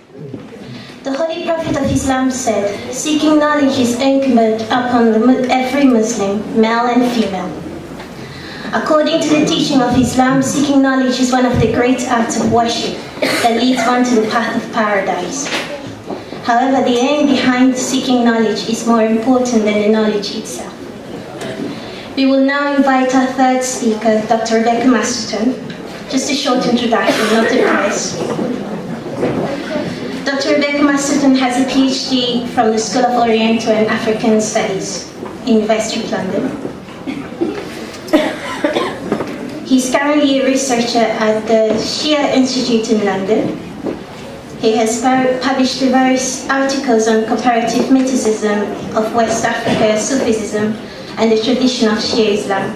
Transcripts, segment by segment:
The Holy Prophet of Islam said, "Seeking knowledge is incumbent upon every Muslim, male and female." According to the teaching of Islam, seeking knowledge is one of the great acts of worship that leads one to the path of paradise. However, the aim behind seeking knowledge is more important than the knowledge itself. We will now invite our third speaker, Dr. Rebecca Masterton. Just a short introduction, not a prize. Dr. Rebecca Masterton has a PhD from the School of Oriental and African Studies, University of London. He's currently a researcher at the Shia Institute in London. He has published various articles on comparative mysticism of West Africa, Sufism, and the tradition of Shia Islam.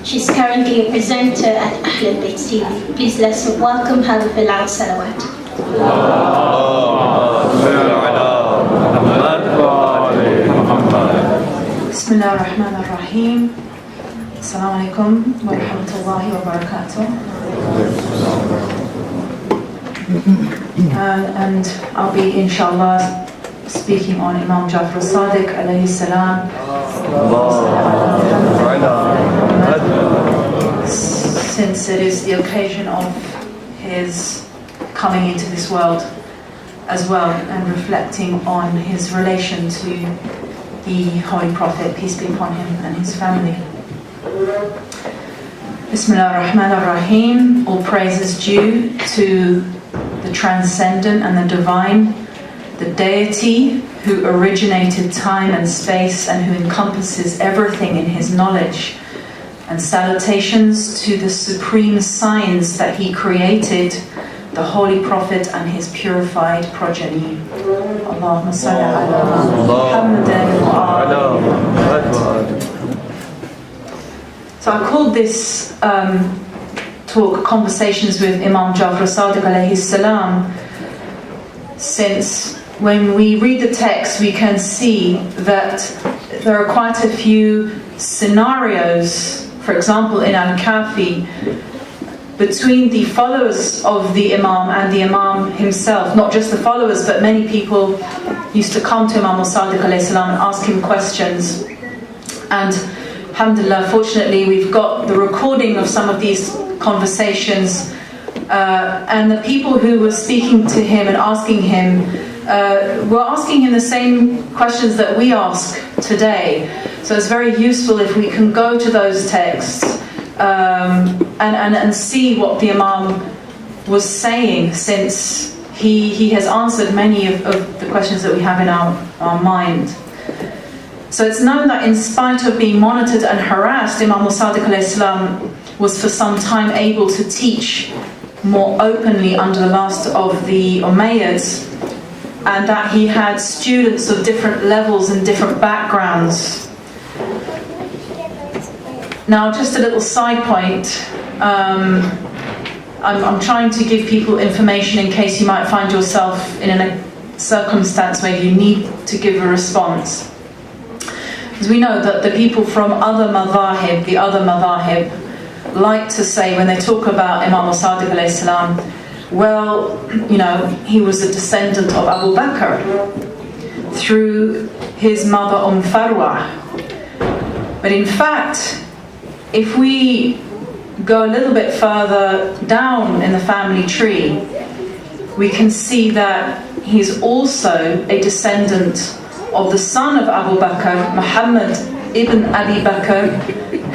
She's currently a presenter at Ahlul Bayt TV. Please let's welcome her with a loud salawat. Bismillah ar-Rahman ar-Rahim. Assalamu alaikum wa rahmatullahi wa barakatuh. And I'll be, inshallah, speaking on Imam Jafar Sadiq alayhi salam. Since it is the occasion of his coming into this world as well, and reflecting on his relation to the Holy Prophet, peace be upon him, and his family. Bismillah ar-Rahman ar-Rahim. All praise is due to the transcendent and the divine, the deity who originated time and space and who encompasses everything in his knowledge. And salutations to the supreme signs that he created, the Holy Prophet and his purified progeny. Allahumma salli ala Muhammadin wa ala. So I called this talk Conversations with Imam Jafar Sadiq alayhi salam, since when we read the text we can see that there are quite a few scenarios, for example in Al-Kafi, between the followers of the Imam and the Imam himself. Not just the followers, but many people used to come to Imam al-Sadiq alayhi salam and ask him questions. And alhamdulillah, fortunately, we've got the recording of some of these conversations, and the people who were speaking to him and asking him were asking him the same questions that we ask today. So it's very useful if we can go to those texts and see what the Imam was saying, since he has answered many of the questions that we have in our mind. So it's known that in spite of being monitored and harassed, Imam al-Sadiq alayhi salam was for some time able to teach more openly under the last of the Umayyads, and that he had students of different levels and different backgrounds. Now, just a little side point, I'm trying to give people information in case you might find yourself in a circumstance where you need to give a response. Because we know that the people from other madhahib, the other madhahib, like to say when they talk about Imam al-Sadiq alayhi salam, well, you know, he was a descendant of Abu Bakr through his mother Farwa. But in fact, if we go a little bit further down in the family tree, we can see that he's also a descendant of the son of Abu Bakr, Muhammad ibn Abi Bakr,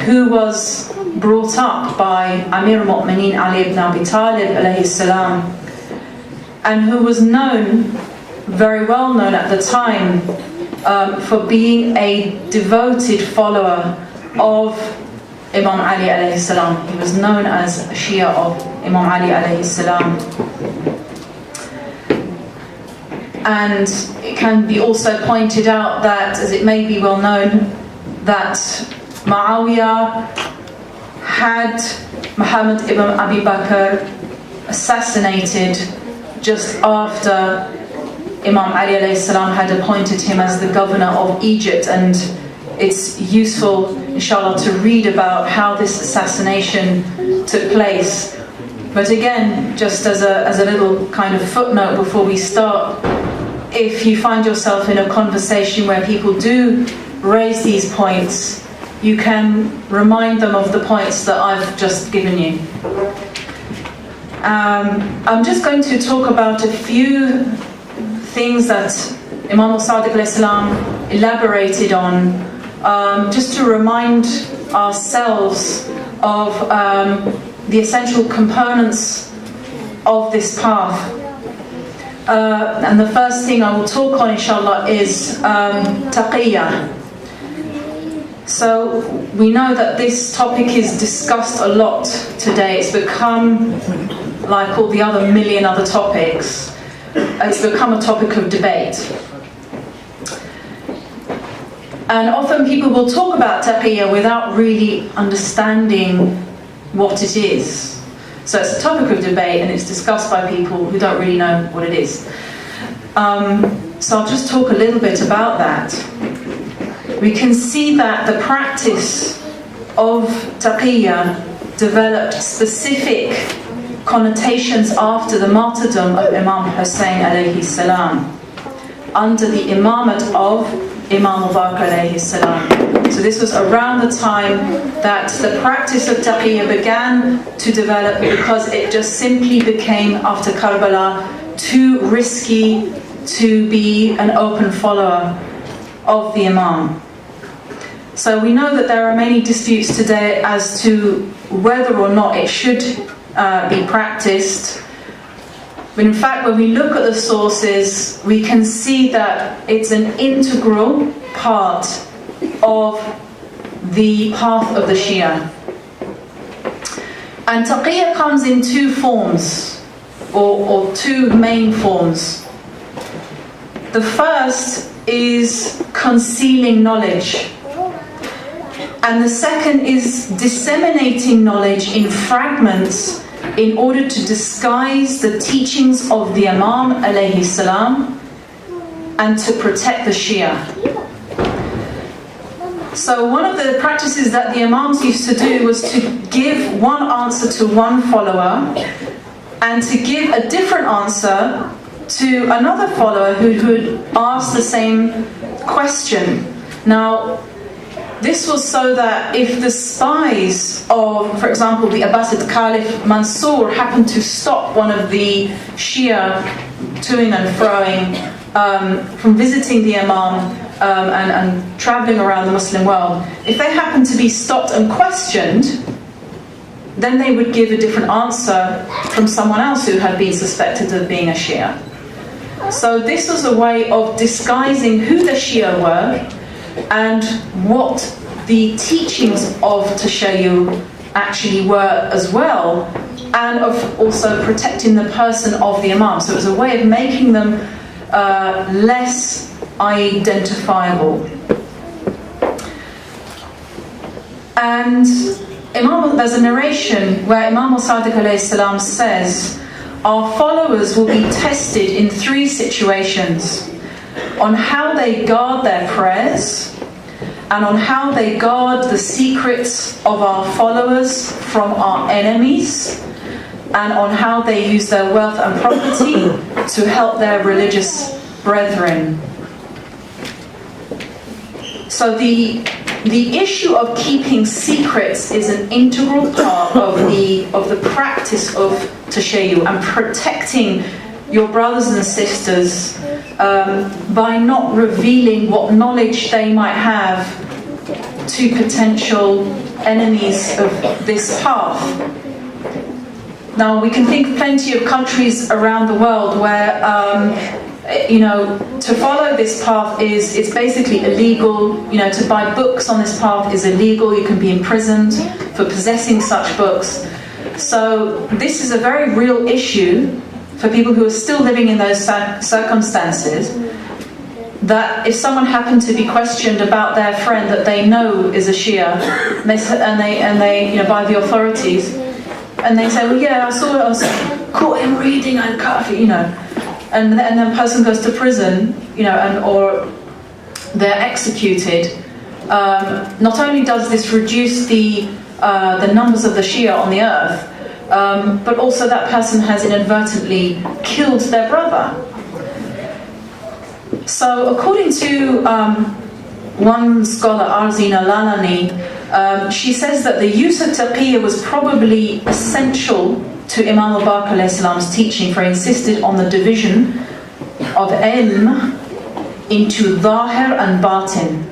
who was brought up by Amir al-Mu'mineen Ali ibn Abi Talib alayhi salam, and who was known, very well known at the time, for being a devoted follower of Imam Ali alayhi salam. He was known as a Shia of Imam Ali alayhi salam. And it can be also pointed out that, as it may be well known, that Muawiyah had Muhammad ibn Abi Bakr assassinated just after Imam Ali alayhi salam had appointed him as the governor of Egypt. And it's useful, inshallah, to read about how this assassination took place. But again, just as a little kind of footnote before we start, if you find yourself in a conversation where people do raise these points, you can remind them of the points that I've just given you. I'm just going to talk about a few things that Imam al-Sadiq alayhi salam elaborated on, just to remind ourselves of the essential components of this path. And the first thing I will talk on, inshallah, is taqiyya. So we know that this topic is discussed a lot today. It's become, like all the other million other topics, it's become a topic of debate. And often people will talk about taqiyya without really understanding what it is. So it's a topic of debate and it's discussed by people who don't really know what it is. So I'll just talk a little bit about that. We can see that the practice of taqiyya developed specific connotations after the martyrdom of Imam Hussein alayhi salam, under the imamate of Imam Mubarak alayhi salam. So this was around the time that the practice of taqiyya began to develop, because it just simply became, after Karbala, too risky to be an open follower of the Imam. So we know that there are many disputes today as to whether or not it should be practiced. But in fact, when we look at the sources, we can see that it's an integral part of the path of the Shia. And taqiyya comes in two forms, or two main forms. The first is concealing knowledge, and the second is disseminating knowledge in fragments in order to disguise the teachings of the Imam alayhi salam and to protect the Shia. So one of the practices that the Imams used to do was to give one answer to one follower and to give a different answer to another follower who would ask the same question. Now, this was so that if the spies of, for example, the Abbasid Caliph Mansur happened to stop one of the Shia toing and froing from visiting the Imam and travelling around the Muslim world, if they happened to be stopped and questioned, then they would give a different answer from someone else who had been suspected of being a Shia. So this was a way of disguising who the Shia were and what the teachings of Tashayyu actually were as well, and of also protecting the person of the Imam. So it was a way of making them less identifiable. And there's a narration where Imam al-Sadiq alayhi salam says, our followers will be tested in three situations: on how they guard their prayers, and on how they guard the secrets of our followers from our enemies, and on how they use their wealth and property to help their religious brethren. So the issue of keeping secrets is an integral part of the practice of Tashayyu, and protecting your brothers and sisters by not revealing what knowledge they might have to potential enemies of this path. Now, we can think of plenty of countries around the world where to follow this path is basically illegal. To buy books on this path is illegal. You can be imprisoned for possessing such books. So this is a very real issue for people who are still living in those circumstances, that if someone happened to be questioned about their friend that they know is a Shia, and they by the authorities, and they say, well, yeah, I was caught him reading Al-Kafi, and then the person goes to prison, or they're executed. Not only does this reduce the numbers of the Shia on the earth, but also that person has inadvertently killed their brother. So according to one scholar, Arzina Lalani, she says that the use of taqiyya was probably essential to Imam al-Baqir alayhi salam's teaching, for he insisted on the division of ilm into dhahir and batin.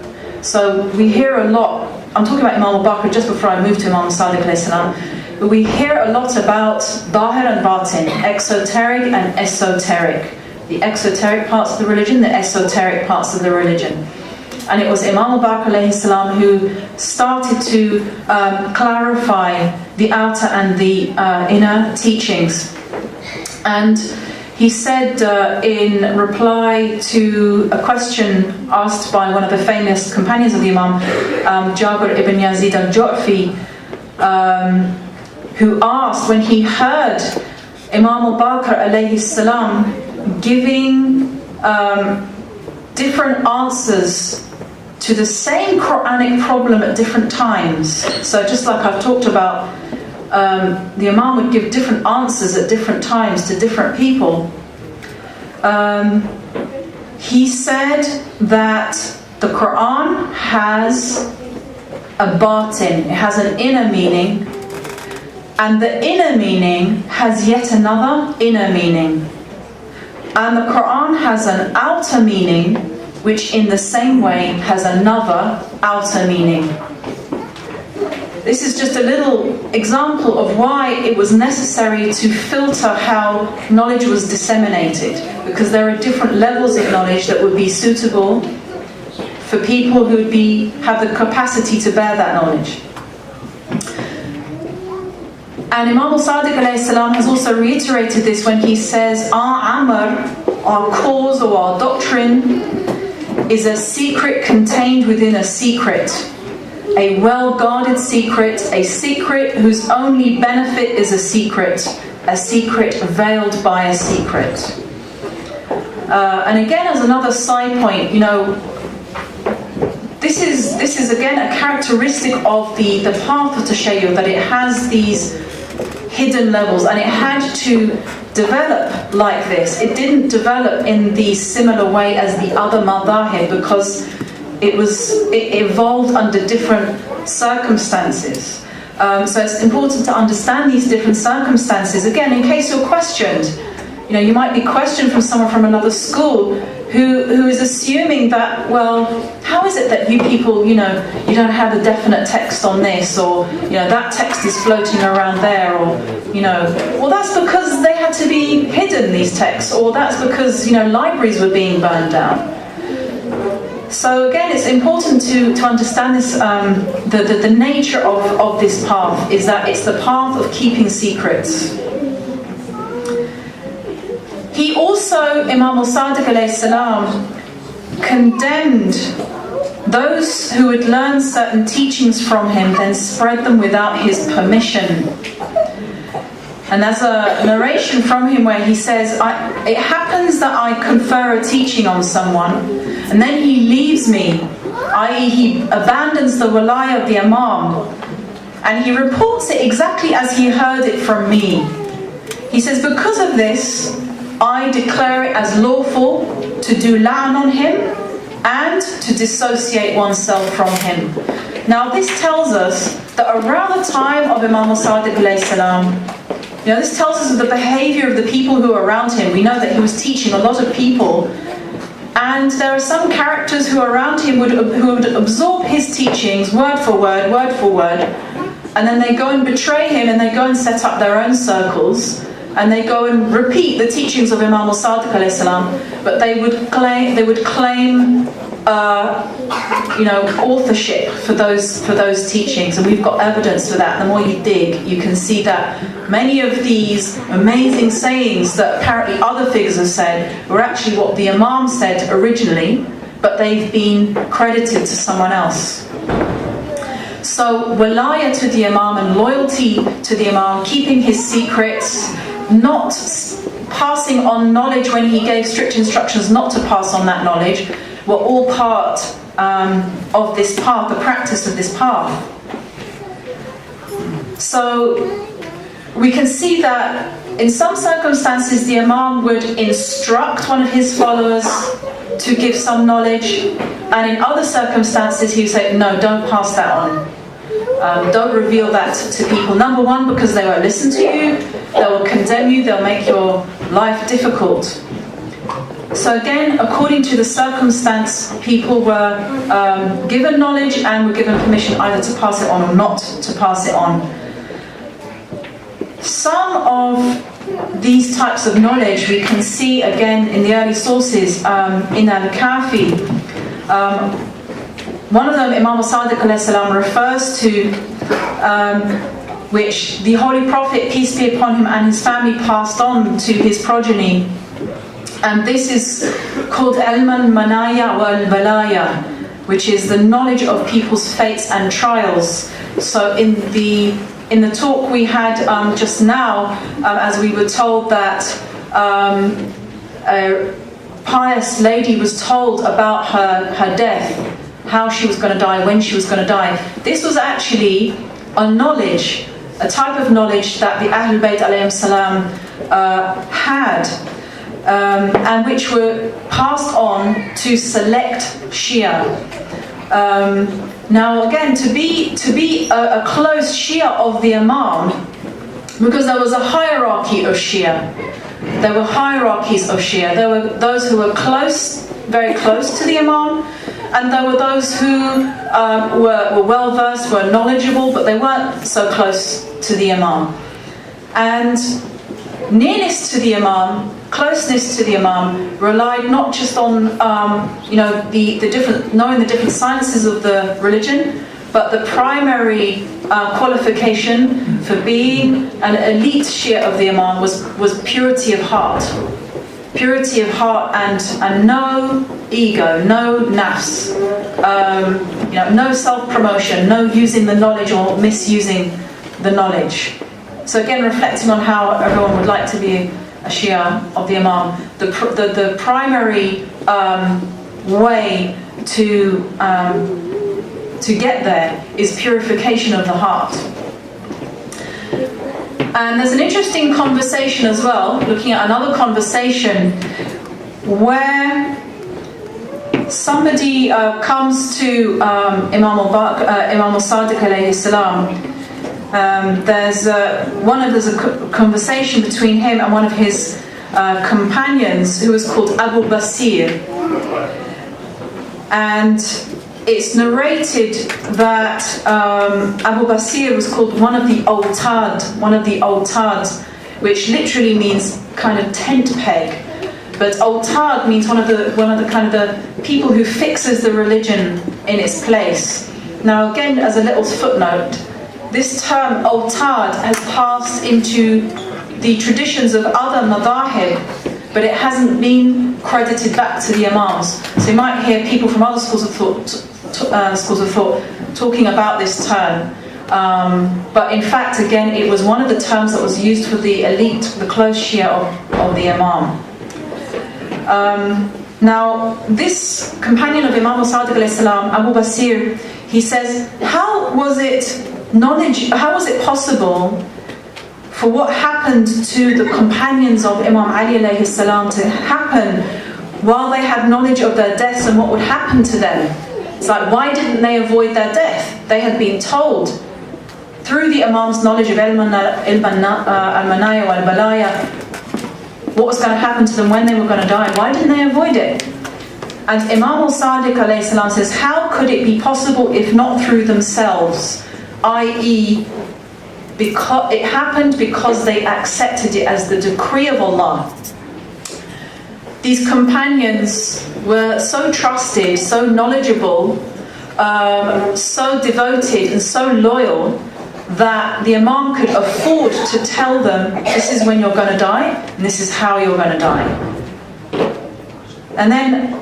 So we hear a lot, I'm talking about Imam al-Baqir just before I move to Imam Sadiq alayhi salam, but we hear a lot about dhahir and batin, exoteric and esoteric. The exoteric parts of the religion, the esoteric parts of the religion. And it was Imam al-Baqir alayhi salam who started to clarify the outer and the inner teachings. And he said in reply to a question asked by one of the famous companions of the Imam, Jabir ibn Yazid al-Ju'fi, who asked, when he heard Imam al-Baqir alayhi salam giving different answers to the same Quranic problem at different times. So just like I've talked about, the Imam would give different answers at different times to different people. He said that the Quran has a batin, it has an inner meaning, and the inner meaning has yet another inner meaning. And the Quran has an outer meaning, which in the same way has another outer meaning. This is just a little example of why it was necessary to filter how knowledge was disseminated, because there are different levels of knowledge that would be suitable for people who would have the capacity to bear that knowledge. And Imam al-Sadiq alayhi salam has also reiterated this when he says, our amal, our cause or our doctrine is a secret contained within a secret. A well-guarded secret, a secret whose only benefit is a secret veiled by a secret. And again, as another side point, this is again a characteristic of the path of Tashayyuh, that it has these hidden levels, and it had to develop like this. It didn't develop in the similar way as the other madahib, because it evolved under different circumstances. So it's important to understand these different circumstances. Again, in case you're questioned, you might be questioned from someone from another school who is assuming that, well, how is it that you people, you don't have a definite text on this, or that text is floating around there, or well, that's because they had to be hidden, these texts, or that's because libraries were being burned down. So again, it's important to understand this. The nature of this path is that it's the path of keeping secrets. He also, Imam al-Sadiq alayhi salam, condemned those who would learn certain teachings from him, then spread them without his permission. And there's a narration from him where he says, it happens that I confer a teaching on someone, and then he leaves me, i.e. he abandons the walaya of the Imam, and he reports it exactly as he heard it from me. He says, because of this, I declare it as lawful to do la'an on him and to dissociate oneself from him. Now this tells us that around the time of Imam al-Sadiq alayhi salam, this tells us of the behavior of the people who were around him. We know that he was teaching a lot of people, and there are some characters who are around him who would absorb his teachings word for word, and then they go and betray him, and they go and set up their own circles, and they go and repeat the teachings of Imam al-Sadiq alayhi salam, but they would claim authorship for those teachings, and we've got evidence for that. The more you dig, you can see that many of these amazing sayings that apparently other figures have said were actually what the Imam said originally, but they've been credited to someone else. So walaya to the Imam and loyalty to the Imam, keeping his secrets, not passing on knowledge when he gave strict instructions not to pass on that knowledge, were all part of this path, the practice of this path. So we can see that in some circumstances the Imam would instruct one of his followers to give some knowledge, and in other circumstances he would say, no, don't pass that on. Don't reveal that to people. Number one, because they won't listen to you, they will condemn you, they'll make your life difficult. So again, according to the circumstance, people were given knowledge and were given permission either to pass it on or not to pass it on. Some of these types of knowledge we can see again in the early sources, in Al-Kafi. One of them, Imam al-Sadiq alayhi salam, refers to which the Holy Prophet, peace be upon him, and his family passed on to his progeny. And this is called Ilman Manaya wal Balaya, which is the knowledge of people's fates and trials. So in the talk we had just now, as we were told that a pious lady was told about her death, how she was going to die, when she was going to die. This was actually a knowledge, a type of knowledge that the Ahlul Bayt alayhim salam had, and which were passed on to select Shia. Now again, to be a close Shia of the Imam, because there was a hierarchy of Shia. There were hierarchies of Shia. There were those who were close, very close to the Imam, and there were those who were well versed, were knowledgeable, but they weren't so close to the Imam. And nearness to the Imam, closeness to the Imam, relied not just on knowing the different sciences of the religion, but the primary qualification for being an elite Shia of the Imam was purity of heart. Purity of heart and no ego, no nafs, no self-promotion, no using the knowledge or misusing the knowledge. So again, reflecting on how everyone would like to be a Shia of the Imam, the primary way to get there is purification of the heart. And there's an interesting conversation as well, looking at another conversation where somebody comes to Imam al-Sadiq alayhi salam. There's a conversation between him and one of his companions who was called Abu Basir, and it's narrated that Abu Basir was called one of the Autad, which literally means kind of tent peg. But Autad means one of the people who fixes the religion in its place. Now again, as a little footnote, this term Autad has passed into the traditions of other madahib, but it hasn't been credited back to the Imams. So you might hear people from other schools of thought talking about this term. But in fact, again, it was one of the terms that was used for the elite, the close Shia of the Imam. Now, this companion of Imam al-Sadiq alayhi salam, Abu Basir, he says, how was it possible for what happened to the companions of Imam Ali alayhi salam to happen while they had knowledge of their deaths and what would happen to them? It's like, why didn't they avoid their death? They had been told through the Imam's knowledge of al-Manaya wal-Balaya what was going to happen to them when they were going to die. Why didn't they avoid it? And Imam al-Sadiq alayhi salam says, how could it be possible if not through themselves? I.e., because it happened because they accepted it as the decree of Allah. These companions were so trusted, so knowledgeable, so devoted and so loyal that the Imam could afford to tell them, this is when you're going to die and this is how you're going to die. And then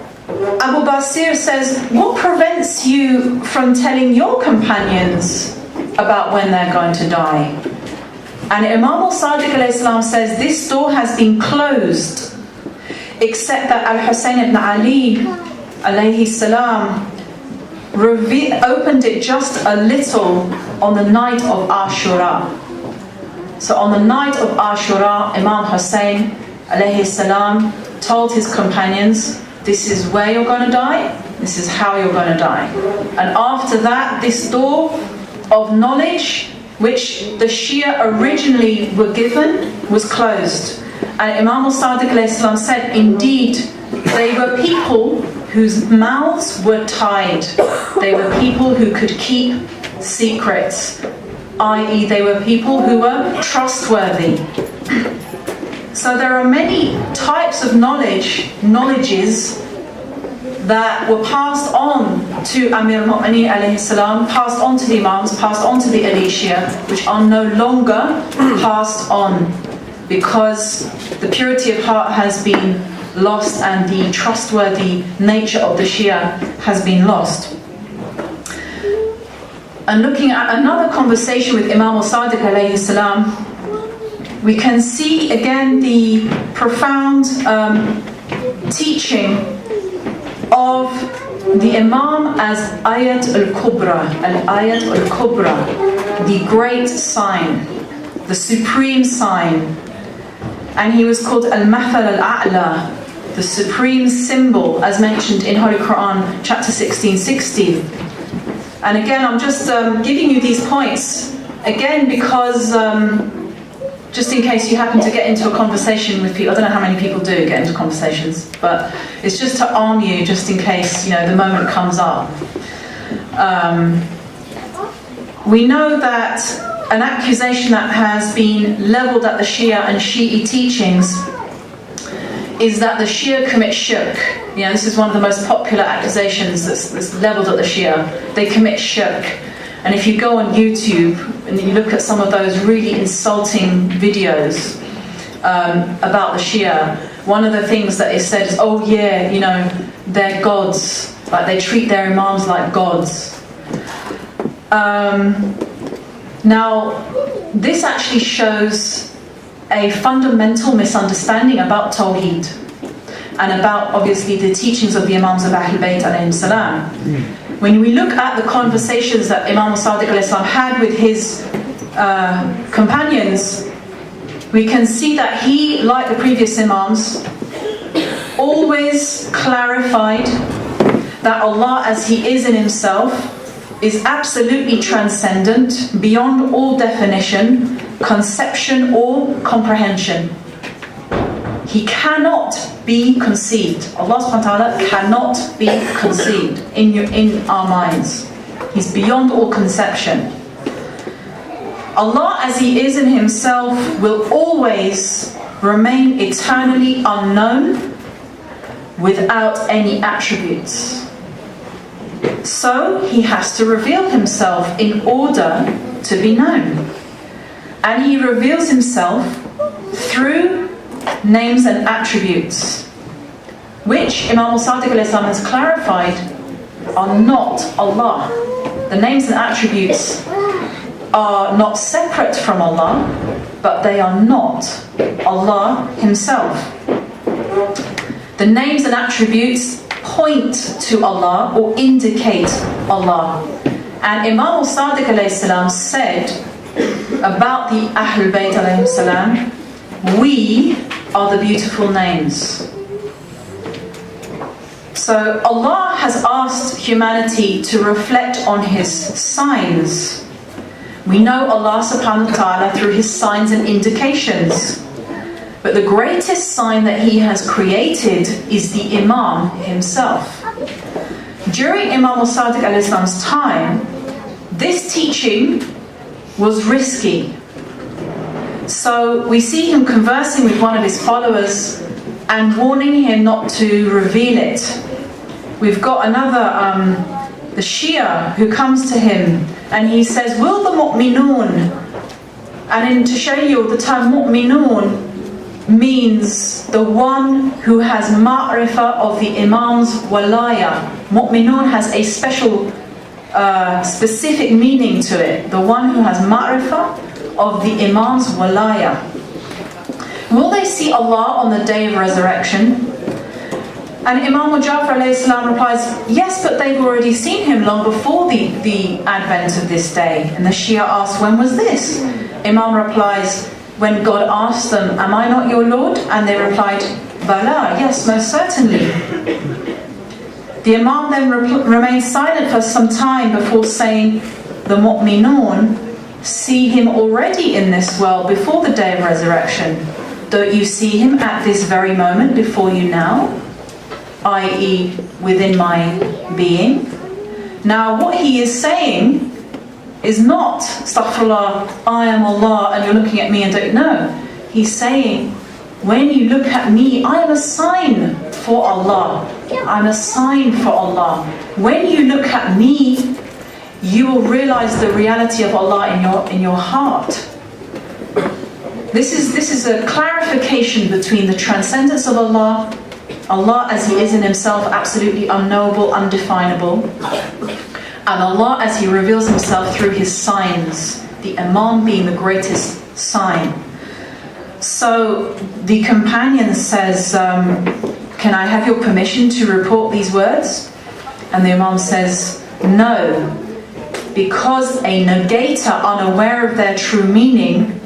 Abu Basir says, what prevents you from telling your companions about when they're going to die? And Imam al-Sadiq alayhi salam says, this door has been closed, except that Al-Hussein ibn Ali alayhi salam opened it just a little on the night of Ashura. So on the night of Ashura, Imam Hussein alayhi salam told his companions, this is where you're going to die, this is how you're going to die. And after that, this door of knowledge, which the Shia originally were given, was closed. And Imam al-Sadiq alayhi salam said, indeed, they were people whose mouths were tied. They were people who could keep secrets, i.e. they were people who were trustworthy. So there are many types of knowledges that were passed on to Amir al-Mu'mineen alayhi salam, passed on to the Imams, passed on to the Shia, which are no longer passed on because the purity of heart has been lost and the trustworthy nature of the Shia has been lost. And looking at another conversation with Imam al-Sadiq alayhi salam, we can see again the profound teaching of the Imam as Ayat al-Kubra, al-Ayat al-Kubra, the great sign, the supreme sign. And he was called al-Mathal al-A'la, the supreme symbol, as mentioned in Holy Quran, chapter 16:16. And again, I'm just giving you these points, again, because just in case you happen to get into a conversation with people. I don't know how many people do get into conversations, but it's just to arm you, just in case, you know, the moment comes up. We know that an accusation that has been leveled at the Shia and Shi'i teachings is that the Shia commit shirk. You know, this is one of the most popular accusations that's leveled at the Shia. They commit shirk. And if you go on YouTube and you look at some of those really insulting videos about the Shia, one of the things that is said is, oh yeah, you know, they're gods. Like they treat their imams like gods. Now, this actually shows a fundamental misunderstanding about Tawheed and about, obviously, the teachings of the Imams of Ahlul Bayt alayhim salam. When we look at the conversations that Imam al-Sadiq alayhi salam had with his companions, we can see that he, like the previous Imams, always clarified that Allah as He is in Himself is absolutely transcendent, beyond all definition, conception or comprehension. He cannot be conceived. Allah subhanahu wa ta'ala cannot be conceived in our minds. He's beyond all conception. Allah as He is in Himself will always remain eternally unknown without any attributes. So He has to reveal Himself in order to be known. And He reveals Himself through names and attributes, which Imam al-Sadiq has clarified are not Allah. The names and attributes are not separate from Allah, but they are not Allah Himself. The names and attributes point to Allah or indicate Allah. And Imam al-Sadiq said about the Ahlul Bayt alayhim salam, we are the beautiful names. So Allah has asked humanity to reflect on His signs. We know Allah subhanahu wa ta'ala through His signs and indications. But the greatest sign that He has created is the Imam himself. During Imam al-Sadiq alayhi's time, this teaching was risky. So we see him conversing with one of his followers and warning him not to reveal it. We've got another, the Shia, who comes to him and he says, will the mu'minun, and to show you the term mu'minun means the one who has ma'rifah of the Imam's walaya. Mu'minun has a special, specific meaning to it. The one who has ma'rifah of the Imam's walaya. Will they see Allah on the day of resurrection? And Imam Ja'far alayhi salam replies, yes, but they've already seen Him long before the advent of this day. And the Shia asks, when was this? Imam replies, when God asked them, am I not your Lord? And they replied, Bala, yes, most certainly. The Imam then remained silent for some time before saying, the mu'minun see him already in this world before the day of resurrection. Don't you see him at this very moment before you now? I.e., within my being. Now what he is saying is not, astaghfirullah, I am Allah and you're looking at me and don't know. He's saying, when you look at me, I am a sign for Allah. I'm a sign for Allah. When you look at me, you will realize the reality of Allah in your heart. This is a clarification between the transcendence of Allah, Allah as He is in Himself, absolutely unknowable, undefinable, and Allah as He reveals Himself through His signs, the Imam being the greatest sign. So the companion says, can I have your permission to report these words? And the Imam says, no, because a negator unaware of their true meaning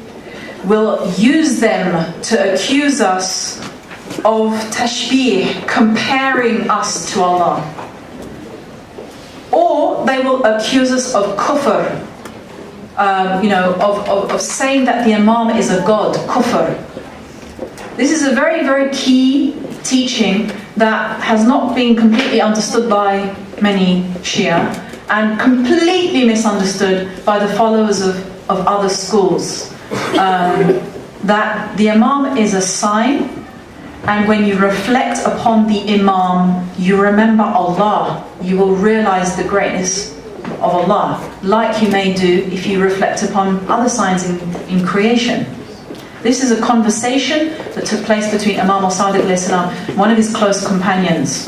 will use them to accuse us of tashbih, comparing us to Allah. Or they will accuse us of kufr, of saying that the Imam is a god, kufr. This is a very, very key teaching that has not been completely understood by many Shia and completely misunderstood by the followers of other schools. That the Imam is a sign, and when you reflect upon the Imam, you remember Allah. You will realize the greatness of Allah, like you may do if you reflect upon other signs in creation. This is a conversation that took place between Imam al-Sadiq alayhi salam and one of his close companions.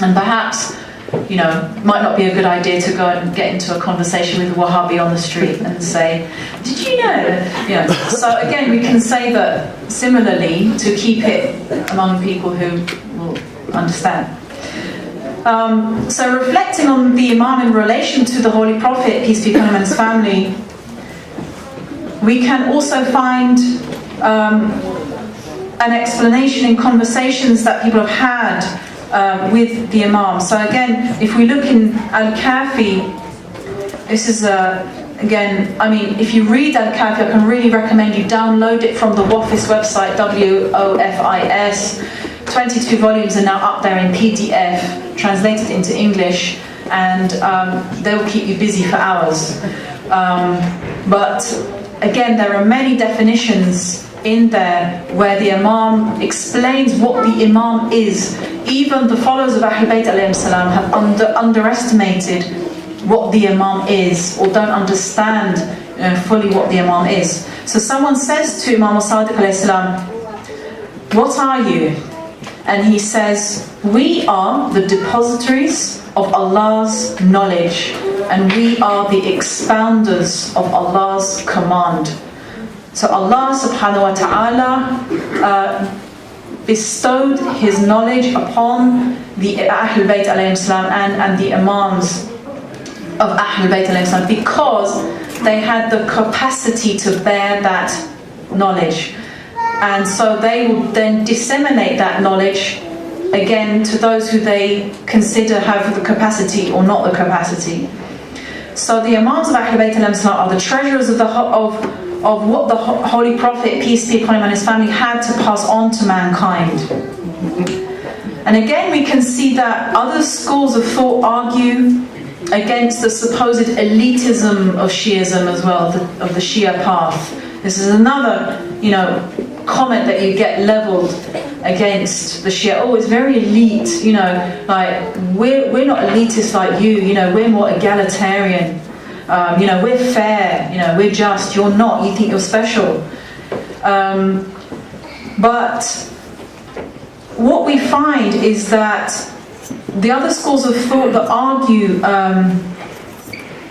And perhaps, might not be a good idea to go and get into a conversation with a Wahhabi on the street and say, did you know? So again, we can say that similarly to keep it among people who will understand. So reflecting on the Imam in relation to the Holy Prophet, peace be upon him and his family, we can also find an explanation in conversations that people have had with the Imam. So again, if we look in Al-Kafi, this is if you read Al-Kafi, I can really recommend you download it from the WOFIS website, WOFIS. 22 volumes are now up there in PDF, translated into English, and they will keep you busy for hours. But again, there are many definitions in there where the Imam explains what the Imam is. Even the followers of Ahlul Bayt alayhim salam have underestimated what the Imam is, or don't understand fully what the Imam is. So someone says to Imam al-Sadiq alayhi salam, what are you? And he says, we are the depositories of Allah's knowledge, and we are the expounders of Allah's command. So Allah subhanahu wa ta'ala bestowed His knowledge upon the Ahlul Bayt alayhim salam and the Imams of Ahlul Bayt alayhim salam, because they had the capacity to bear that knowledge. And so they will then disseminate that knowledge again to those who they consider have the capacity or not the capacity. So the Imams of Ahlul Bayt alayhim salam are the treasurers of what the Holy Prophet, peace be upon him and his family, had to pass on to mankind. And again, we can see that other schools of thought argue against the supposed elitism of Shiism as well, of the Shia path. This is another, comment that you get leveled against the Shia. Oh, it's very elite, like we're not elitist like you, we're more egalitarian. We're fair, we're just, you're not, you think you're special. But what we find is that the other schools of thought that argue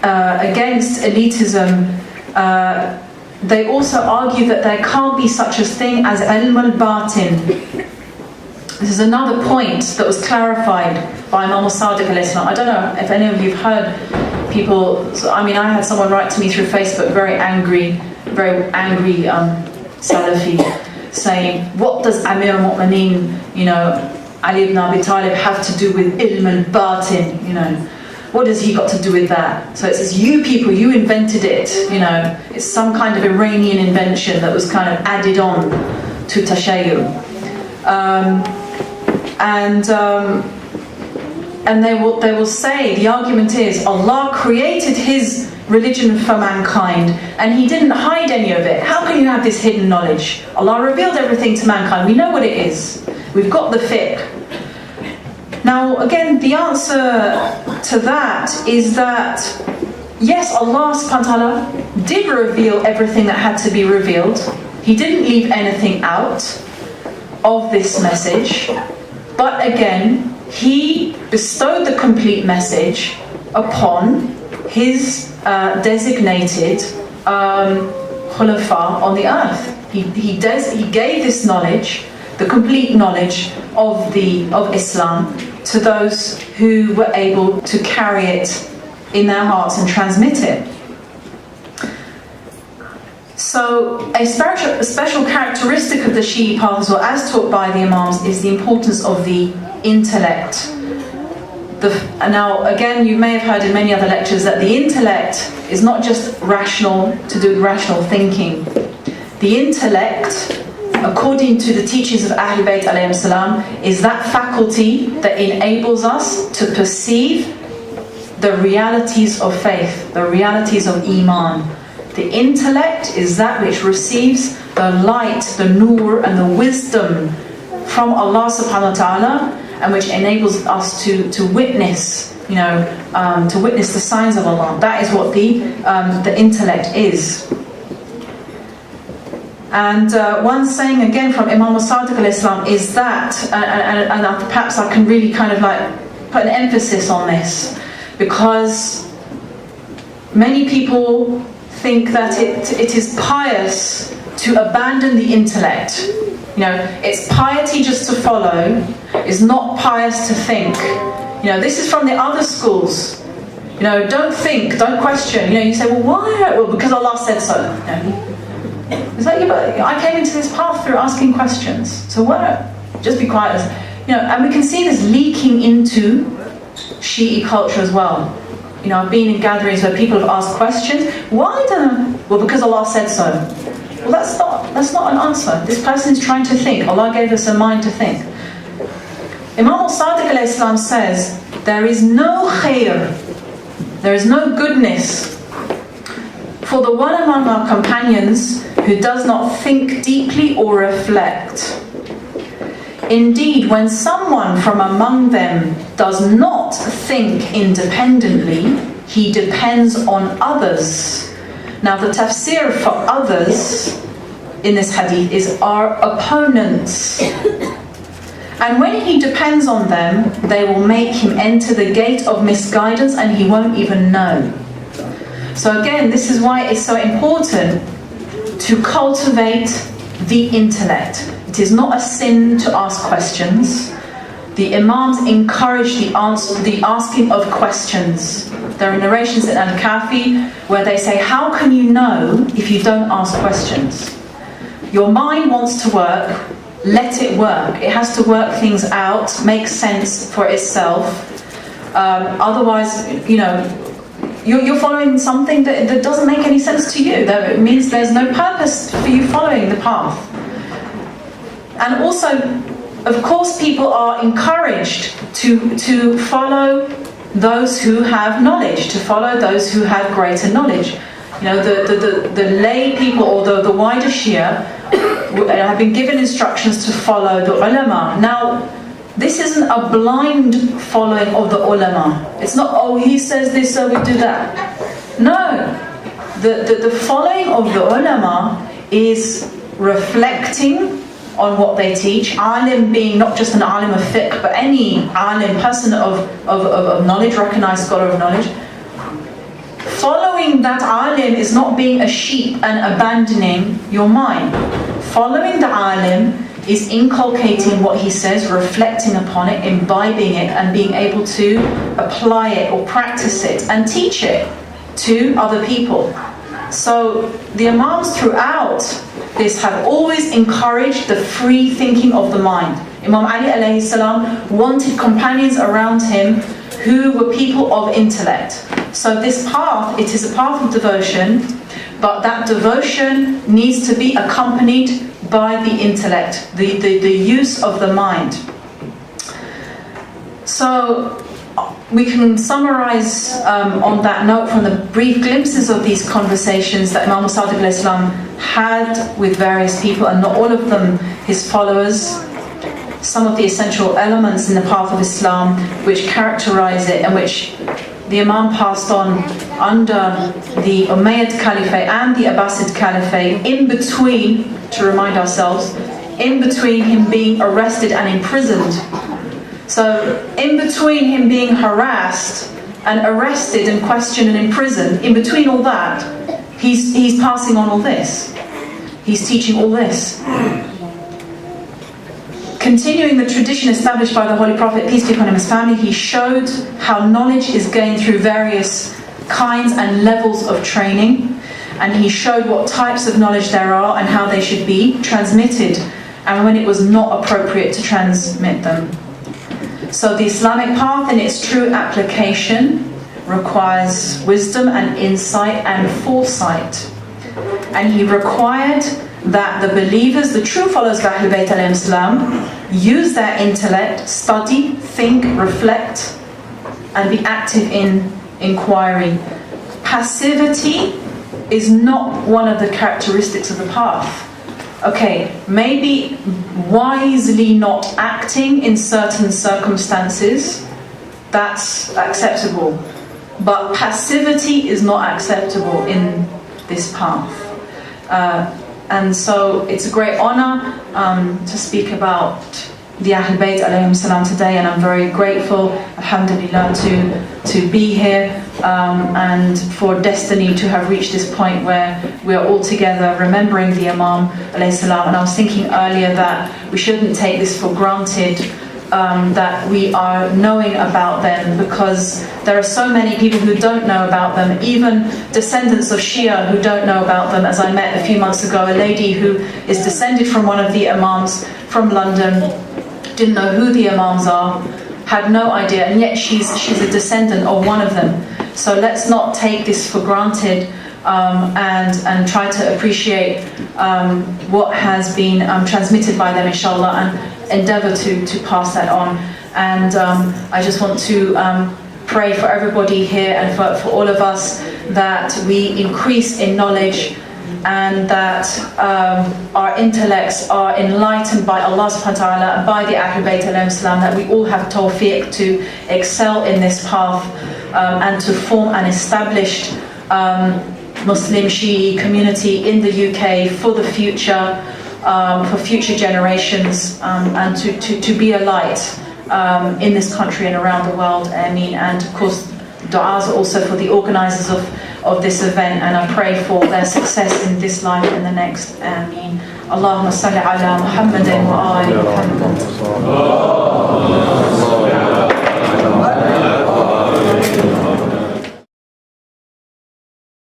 against elitism, they also argue that there can't be such a thing as ilm al-batin. This is another point that was clarified by Imam al-Sadiq alayhi salam. I don't know if any of you have heard people, I had someone write to me through Facebook very angry very angry Salafi, saying, what does Amir al-Mu'mineen, Ali ibn Abi Talib have to do with ilm al-batin, what has he got to do with that? So it says, you people, you invented it, it's some kind of Iranian invention that was kind of added on to Tashayyu'h. And they will say, the argument is, Allah created His religion for mankind and He didn't hide any of it. How can you have this hidden knowledge? Allah revealed everything to mankind. We know what it is. We've got the fiqh. Now, again, the answer to that is that, yes, Allah subhanahu wa ta'ala did reveal everything that had to be revealed. He didn't leave anything out of this message. But again, He bestowed the complete message upon His designated khulafa on the earth. He gave this knowledge, the complete knowledge of Islam, to those who were able to carry it in their hearts and transmit it. So a special characteristic of the Shi'i path as well, as taught by the Imams, is the importance of the intellect. Now, again, you may have heard in many other lectures that the intellect is not just rational, to do with rational thinking. The intellect, according to the teachings of Ahlul Bayt alayhim salam, is that faculty that enables us to perceive the realities of faith, the realities of Iman. The intellect is that which receives the light, the nur and the wisdom from Allah subhanahu wa ta'ala, and which enables us to witness, to witness the signs of Allah. That is what the intellect is. And one saying again from Imam al-Sadiq al-Islam is that, and perhaps I can really kind of like put an emphasis on this, because many people think that it is pious to abandon the intellect. It's piety just to follow, it's not pious to think. This is from the other schools. Don't think, don't question. You say, well, why? Well, because Allah said so. It's like, yeah, but I came into this path through asking questions. So what? Just be quiet. And we can see this leaking into Shi'i culture as well. I've been in gatherings where people have asked questions. Why don't? Well, because Allah said so. Well, that's not an answer. This person is trying to think. Allah gave us a mind to think. Imam al-Sadiq al-Islam says, there is no khair, there is no goodness for the one among our companions who does not think deeply or reflect. Indeed, when someone from among them does not think independently, he depends on others. Now, the tafsir for others in this hadith is our opponents. And when he depends on them, they will make him enter the gate of misguidance and he won't even know. So again, this is why it's so important to cultivate the intellect. It is not a sin to ask questions. The Imams encourage the asking of questions. There are narrations in Al-Kafi where they say, how can you know if you don't ask questions? Your mind wants to work, let it work. It has to work things out, make sense for itself. Otherwise, you're following something that doesn't make any sense to you. That means there's no purpose for you following the path. And also, of course, people are encouraged to follow those who have knowledge, to follow those who have greater knowledge. The lay people or the wider Shia have been given instructions to follow the ulama. Now, this isn't a blind following of the ulama. It's not, oh, he says this, so we do that. No. The following of the ulama is reflecting on what they teach. Alim being not just an alim of fiqh, but any alim, person of knowledge, recognized scholar of knowledge. Following that alim is not being a sheep and abandoning your mind. Following the alim is inculcating what he says, reflecting upon it, imbibing it, and being able to apply it or practice it and teach it to other people. So the Imams throughout this have always encouraged the free thinking of the mind. Imam Ali alayhi salam wanted companions around him who were people of intellect. So this path, it is a path of devotion, but that devotion needs to be accompanied by the intellect, the use of the mind. So we can summarize on that note from the brief glimpses of these conversations that Imam Sadiq alayhi salam had with various people, and not all of them his followers, some of the essential elements in the path of Islam which characterize it and which the Imam passed on under the Umayyad Caliphate and the Abbasid Caliphate, in between, to remind ourselves, in between him being arrested and imprisoned. So in between him being harassed and arrested and questioned and imprisoned, in between all that, he's passing on all this. He's teaching all this. Continuing the tradition established by the Holy Prophet, peace be upon him and his family, he showed how knowledge is gained through various kinds and levels of training, and he showed what types of knowledge there are and how they should be transmitted, and when it was not appropriate to transmit them. So the Islamic path in its true application requires wisdom and insight and foresight, and he required that the believers, the true followers of Ahlul Bayt alayhim salam, use their intellect, study, think, reflect, and be active in inquiry. Passivity is not one of the characteristics of the path. Okay, maybe wisely not acting in certain circumstances, that's acceptable. But passivity is not acceptable in this path. And so it's a great honor to speak about the Ahlul Bayt alayhim salam today, and I'm very grateful, alhamdulillah, to be here and for destiny to have reached this point where we are all together remembering the Imam alayhi salam. And I was thinking earlier that we shouldn't take this for granted, that we are knowing about them, because there are so many people who don't know about them, even descendants of Shia who don't know about them. As I met a few months ago, a lady who is descended from one of the Imams from London, didn't know who the Imams are, had no idea, and yet she's a descendant of one of them. So let's not take this for granted, and try to appreciate what has been transmitted by them, inshallah, and endeavor to pass that on. And I just want to pray for everybody here and for all of us that we increase in knowledge, and that our intellects are enlightened by Allah subhanahu wa ta'ala and by the Ahlul Bayt alayhim salam, that we all have tawfiq to excel in this path and to form an established Muslim Shi'i community in the UK for the future, for future generations, and to be a light in this country and around the world. Ameen. And of course, du'as also for the organisers of this event, and I pray for their success in this life and the next. Ameen. Allahumma salli ala Muhammadin wa ali Muhammad.